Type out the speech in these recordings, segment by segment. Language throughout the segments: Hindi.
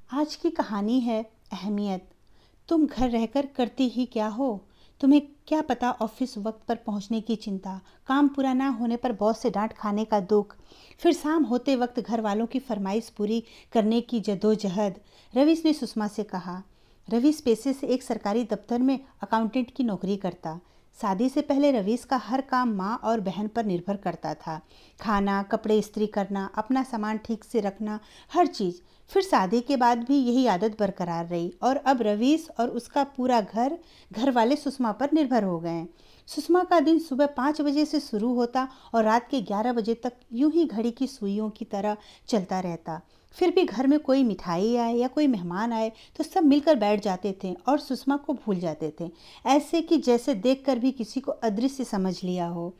आज की कहानी है अहमियत। तुम घर रहकर करती ही क्या हो? तुम्हें क्या पता ऑफिस वक्त पर पहुंचने की चिंता, काम पूरा ना होने पर बॉस से डांट खाने का दुख, फिर शाम होते वक्त घर वालों की फरमाइश पूरी करने की जद्दोजहद। रवीश ने सुषमा से कहा। रवीश पेशे से एक सरकारी दफ्तर में अकाउंटेंट की नौकरी करता। शादी से पहले रवीश का हर काम माँ और बहन पर निर्भर करता था। खाना, कपड़े इस्त्री करना, अपना सामान ठीक से रखना, हर चीज़। फिर शादी के बाद भी यही आदत बरकरार रही और अब रवीश और उसका पूरा घर वाले सुषमा पर निर्भर हो गए। सुषमा का दिन सुबह 5 बजे से शुरू होता और रात के 11 बजे तक यूं ही घड़ी की सुइयों की तरह चलता रहता। फिर भी घर में कोई मिठाई आए या कोई मेहमान आए तो सब मिलकर बैठ जाते थे और सुषमा को भूल जाते थे, ऐसे कि जैसे देखकर भी किसी को अदृश्य समझ लिया हो।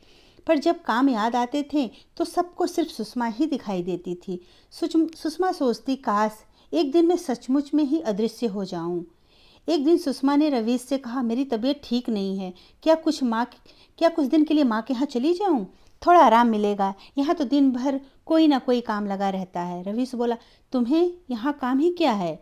पर जब काम याद आते थे तो सबको सिर्फ सुषमा ही दिखाई देती थी। सुषमा सोचती, काश एक दिन मैं सचमुच में ही अदृश्य हो जाऊं। एक दिन सुषमा ने रवीश से कहा, मेरी तबीयत ठीक नहीं है, क्या कुछ दिन के लिए माँ के यहाँ चली जाऊं? थोड़ा आराम मिलेगा, यहाँ तो दिन भर कोई ना कोई काम लगा रहता है। रवीश बोला, तुम्हें यहाँ काम ही क्या है?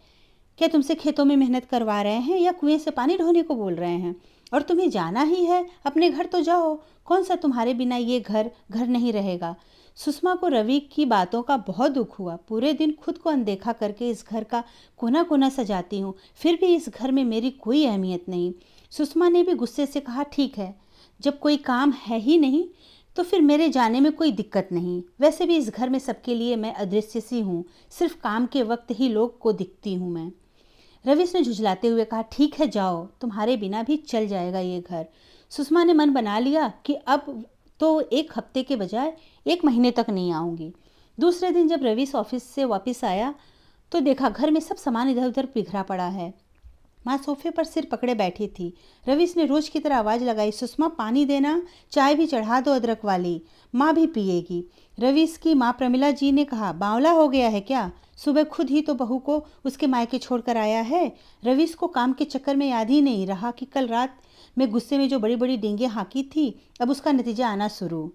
क्या तुमसे खेतों में मेहनत करवा रहे हैं या कुएं से पानी ढोने को बोल रहे हैं? और तुम्हें जाना ही है अपने घर तो जाओ, कौन सा तुम्हारे बिना ये घर घर नहीं रहेगा। सुषमा को रवि की बातों का बहुत दुख हुआ। पूरे दिन खुद को अनदेखा करके इस घर का कोना कोना सजाती हूँ, फिर भी इस घर में मेरी कोई अहमियत नहीं। सुषमा ने भी गुस्से से कहा, ठीक है, जब कोई काम है ही नहीं तो फिर मेरे जाने में कोई दिक्कत नहीं। वैसे भी इस घर में सबके लिए मैं अदृश्य सी हूँ, सिर्फ काम के वक्त ही लोग को दिखती हूँ मैं। रवीश ने झुझलाते हुए कहा, ठीक है जाओ, तुम्हारे बिना भी चल जाएगा ये घर। सुषमा ने मन बना लिया कि अब तो एक हफ्ते के बजाय 1 महीने तक नहीं आऊँगी। दूसरे दिन जब रवीश ऑफिस से वापस आया तो देखा घर में सब सामान इधर उधर बिखरा पड़ा है। माँ सोफे पर सिर पकड़े बैठी थी। रवीश ने रोज की तरह आवाज़ लगाई, सुषमा पानी देना, चाय भी चढ़ा दो अदरक वाली, माँ भी पिएगी। रवीश की माँ प्रमिला जी ने कहा, बावला हो गया है क्या? सुबह खुद ही तो बहू को उसके मायके छोड़कर आया है। रवीश को काम के चक्कर में याद ही नहीं रहा कि कल रात में गुस्से में जो बड़ी बड़ी डींगे हाँकी थी, अब उसका नतीजा आना शुरू।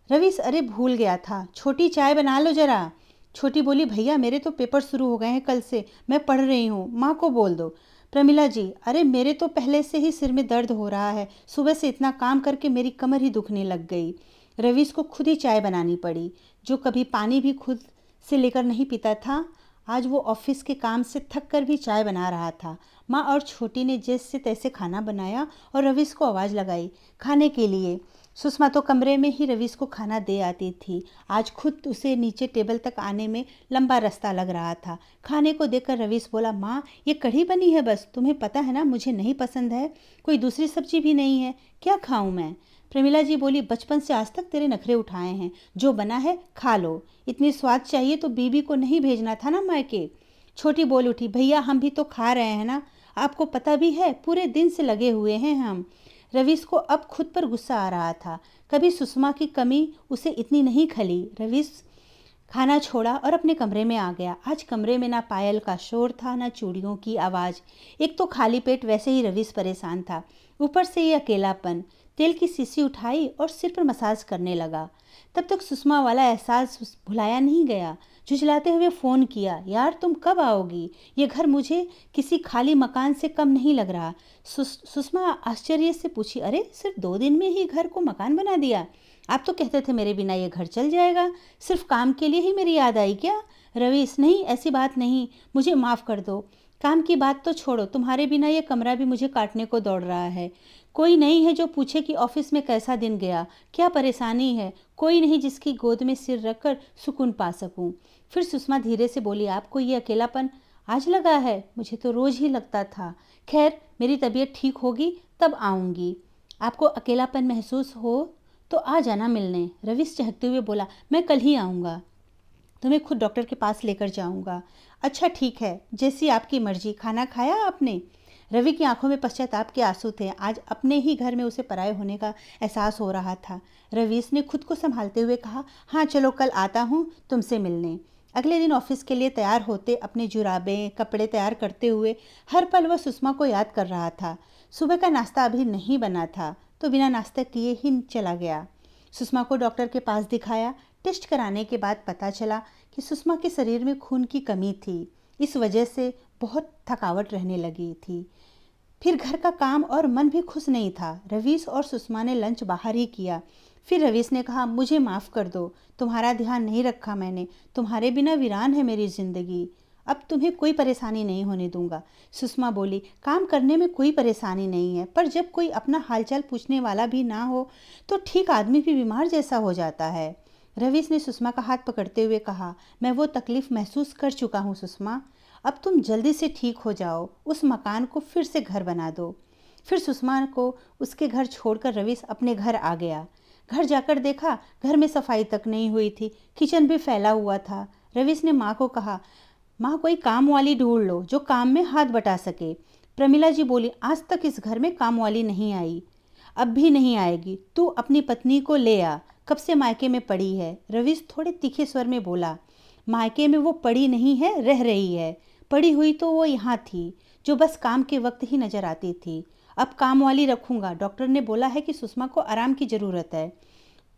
रवीश, अरे भूल गया था, छोटी चाय बना लो जरा। छोटी बोली, भैया मेरे तो पेपर शुरू हो गए हैं कल से, मैं पढ़ रही हूँ, माँ को बोल दो। प्रमिला जी, अरे मेरे तो पहले से ही सिर में दर्द हो रहा है, सुबह से इतना काम करके मेरी कमर ही दुखने लग गई। रवीश को खुद ही चाय बनानी पड़ी। जो कभी पानी भी खुद से लेकर नहीं पीता था, आज वो ऑफिस के काम से थक कर भी चाय बना रहा था। माँ और छोटी ने जैसे तैसे खाना बनाया और रवीश को आवाज़ लगाई खाने के लिए। सुषमा तो कमरे में ही रवीश को खाना दे आती थी। आज खुद उसे नीचे टेबल तक आने में लंबा रास्ता लग रहा था। खाने को देखकर रवीश बोला, माँ ये कढ़ी बनी है बस, तुम्हें पता है ना मुझे नहीं पसंद है, कोई दूसरी सब्जी भी नहीं है, क्या खाऊं मैं? प्रमिला जी बोली, बचपन से आज तक तेरे नखरे उठाए हैं, जो बना है खा लो, इतनी स्वाद चाहिए तो बीबी को नहीं भेजना था ना मायके। छोटी बोल उठी, भैया हम भी तो खा रहे हैं ना, आपको पता भी है पूरे दिन से लगे हुए हैं हम। रवीश को अब खुद पर गुस्सा आ रहा था। कभी सुषमा की कमी उसे इतनी नहीं खली। रवीश खाना छोड़ा और अपने कमरे में आ गया। आज कमरे में ना पायल का शोर था, ना चूड़ियों की आवाज़। एक तो खाली पेट, वैसे ही रवीश परेशान था, ऊपर से ये अकेलापन। तेल की शीशी उठाई और सिर पर मसाज करने लगा। तब तक सुषमा वाला एहसास भुलाया नहीं गया। झुझलाते हुए फ़ोन किया, यार तुम कब आओगी? ये घर मुझे किसी खाली मकान से कम नहीं लग रहा। सुषमा आश्चर्य से पूछी, अरे सिर्फ 2 दिन में ही घर को मकान बना दिया? आप तो कहते थे मेरे बिना ये घर चल जाएगा, सिर्फ काम के लिए ही मेरी याद आई क्या? रवीश, नहीं ऐसी बात नहीं, मुझे माफ़ कर दो। काम की बात तो छोड़ो, तुम्हारे बिना ये कमरा भी मुझे काटने को दौड़ रहा है। कोई नहीं है जो पूछे कि ऑफिस में कैसा दिन गया, क्या परेशानी है, कोई नहीं जिसकी गोद में सिर रखकर सुकून पा सकूं। फिर सुषमा धीरे से बोली, आपको ये अकेलापन आज लगा है? मुझे तो रोज ही लगता था। खैर मेरी तबीयत ठीक होगी तब आऊँगी। आपको अकेलापन महसूस हो तो आ जाना मिलने। रवीश चहकते हुए बोला, मैं कल ही आऊँगा, तुम्हें खुद डॉक्टर के पास लेकर जाऊँगा। अच्छा ठीक है, जैसी आपकी मर्जी। खाना खाया आपने? रवि की आंखों में पश्चाताप के आंसू थे। आज अपने ही घर में उसे पराये होने का एहसास हो रहा था। रवीश ने खुद को संभालते हुए कहा, हाँ चलो कल आता हूँ तुमसे मिलने। अगले दिन ऑफिस के लिए तैयार होते, अपने जुराबें कपड़े तैयार करते हुए हर पल वह सुषमा को याद कर रहा था। सुबह का नाश्ता अभी नहीं बना था तो बिना नाश्ता किए ही चला गया। सुषमा को डॉक्टर के पास दिखाया। टेस्ट कराने के बाद पता चला कि सुषमा के शरीर में खून की कमी थी, इस वजह से बहुत थकावट रहने लगी थी। फिर घर का काम और मन भी खुश नहीं था। रवीश और सुषमा ने लंच बाहर ही किया। फिर रवीश ने कहा, मुझे माफ़ कर दो, तुम्हारा ध्यान नहीं रखा मैंने। तुम्हारे बिना वीरान है मेरी ज़िंदगी। अब तुम्हें कोई परेशानी नहीं होने दूंगा। सुषमा बोली, काम करने में कोई परेशानी नहीं है, पर जब कोई अपना हालचाल पूछने वाला भी ना हो तो ठीक आदमी भी बीमार जैसा हो जाता है। रवीश ने सुषमा का हाथ पकड़ते हुए कहा, मैं वो तकलीफ़ महसूस कर चुका हूँ सुषमा। अब तुम जल्दी से ठीक हो जाओ, उस मकान को फिर से घर बना दो। फिर सुषमा को उसके घर छोड़कर रवीश अपने घर आ गया। घर जाकर देखा, घर में सफाई तक नहीं हुई थी, किचन भी फैला हुआ था। रवीश ने माँ को कहा, माँ कोई काम वाली ढूंढ लो जो काम में हाथ बटा सके। प्रमिला जी बोली, आज तक इस घर में काम वाली नहीं आई, अब भी नहीं आएगी। तू अपनी पत्नी को ले आ, कब से मायके में पड़ी है। रवीश थोड़े तीखे स्वर में बोला, मायके में वो पड़ी नहीं है, रह रही है। पड़ी हुई तो वो यहाँ थी, जो बस काम के वक्त ही नजर आती थी। अब काम वाली रखूंगा, डॉक्टर ने बोला है कि सुषमा को आराम की ज़रूरत है।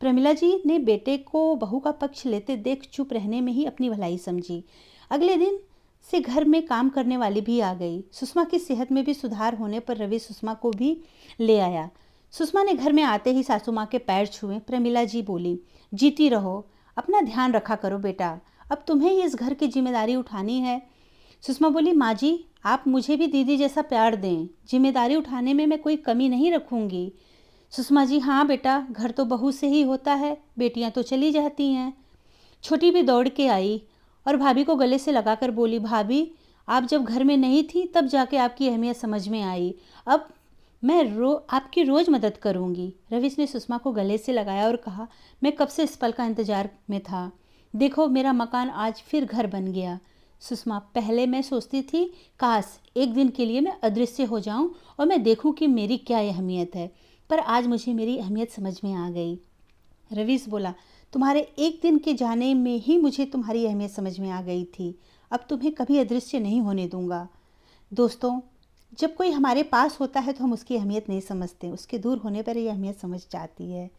प्रमिला जी ने बेटे को बहू का पक्ष लेते देख चुप रहने में ही अपनी भलाई समझी। अगले दिन से घर में काम करने वाली भी आ गई। सुषमा की सेहत में भी सुधार होने पर रवि सुषमा को भी ले आया। सुषमा ने घर में आते ही सासू माँ के पैर छुए। प्रमिला जी बोली, जीती रहो, अपना ध्यान रखा करो बेटा, अब तुम्हें ही इस घर की जिम्मेदारी उठानी है। सुषमा बोली, माँ जी आप मुझे भी दीदी जैसा प्यार दें, जिम्मेदारी उठाने में मैं कोई कमी नहीं रखूंगी। सुषमा जी, हाँ बेटा, घर तो बहू से ही होता है, बेटियां तो चली जाती हैं। छोटी भी दौड़ के आई और भाभी को गले से लगाकर बोली, भाभी आप जब घर में नहीं थी तब जाके आपकी अहमियत समझ में आई, अब मैं आपकी रोज़ मदद करूंगी। रवीश ने सुषमा को गले से लगाया और कहा, मैं कब से इस पल का इंतजार में था, देखो मेरा मकान आज फिर घर बन गया। सुषमा, पहले मैं सोचती थी काश एक दिन के लिए मैं अदृश्य हो जाऊं और मैं देखूं कि मेरी क्या अहमियत है, पर आज मुझे मेरी अहमियत समझ में आ गई। रवीश बोला, तुम्हारे एक दिन के जाने में ही मुझे तुम्हारी अहमियत समझ में आ गई थी, अब तुम्हें कभी अदृश्य नहीं होने दूंगा। दोस्तों, जब कोई हमारे पास होता है तो हम उसकी अहमियत नहीं समझते, उसके दूर होने पर ये अहमियत समझ जाती है।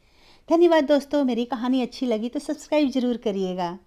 धन्यवाद दोस्तों, मेरी कहानी अच्छी लगी तो सब्सक्राइब ज़रूर करिएगा।